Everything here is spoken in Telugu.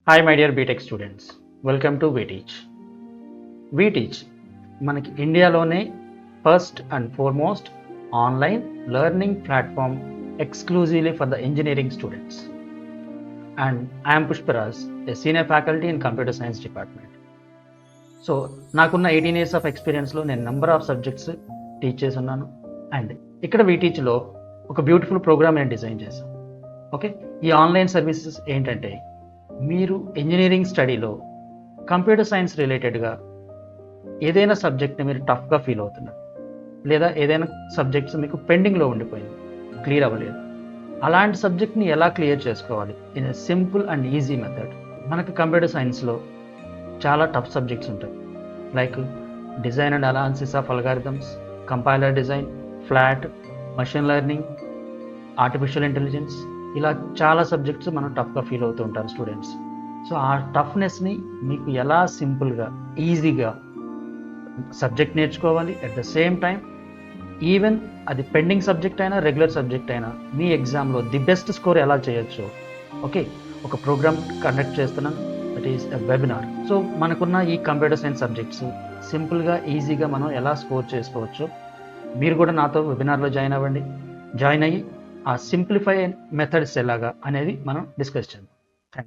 Hi my dear BTech students, welcome to VTeach. VTeach మనకి ఇండియాలోనే first and foremost online learning platform exclusively for the engineering students. And I'm Pushparaj, a senior faculty in computer science department. So నాకున్న 18 years ఆఫ్ ఎక్స్పీరియన్స్లో నేను నెంబర్ ఆఫ్ సబ్జెక్ట్స్ టీచ్ చేసి ఉన్నాను. అండ్ ఇక్కడ వీటీచ్లో ఒక బ్యూటిఫుల్ ప్రోగ్రామ్ నేను డిజైన్ చేశాను. ఓకే, ఈ ఆన్లైన్ సర్వీసెస్ ఏంటంటే, మీరు ఇంజనీరింగ్ స్టడీలో కంప్యూటర్ సైన్స్ రిలేటెడ్గా ఏదైనా సబ్జెక్ట్ని మీరు టఫ్గా ఫీల్ అవుతున్నారు, లేదా ఏదైనా సబ్జెక్ట్స్ మీకు పెండింగ్లో ఉండిపోయింది, క్లియర్ అవ్వలేదు, అలాంటి సబ్జెక్ట్ని ఎలా క్లియర్ చేసుకోవాలి in a simple and easy method. మనకు కంప్యూటర్ సైన్స్లో చాలా టఫ్ సబ్జెక్ట్స్ ఉంటాయి, like design and analysis of algorithms, compiler design, flat, machine learning, artificial intelligence, ఇలా చాలా సబ్జెక్ట్స్ మనం టఫ్గా ఫీల్ అవుతూ ఉంటారు స్టూడెంట్స్. సో ఆ టఫ్నెస్ని మీకు ఎలా సింపుల్గా ఈజీగా సబ్జెక్ట్ నేర్చుకోవాలి, at the same time even అది పెండింగ్ సబ్జెక్ట్ అయినా రెగ్యులర్ సబ్జెక్ట్ అయినా మీ ఎగ్జామ్లో ది బెస్ట్ స్కోర్ ఎలా చేయొచ్చు, ఓకే, ఒక ప్రోగ్రామ్ కండక్ట్ చేస్తున్నాను, that is a webinar. So మనకున్న ఈ కంప్యూటర్ సైన్స్ సబ్జెక్ట్స్ సింపుల్గా ఈజీగా మనం ఎలా స్కోర్ చేసుకోవచ్చు, మీరు కూడా నాతో వెబినార్లో జాయిన్ అయ్యి ఆ సింప్లిఫై మెథడ్స్ ఎలాగా అనేది మనం డిస్కస్ చేద్దాం. Thank you.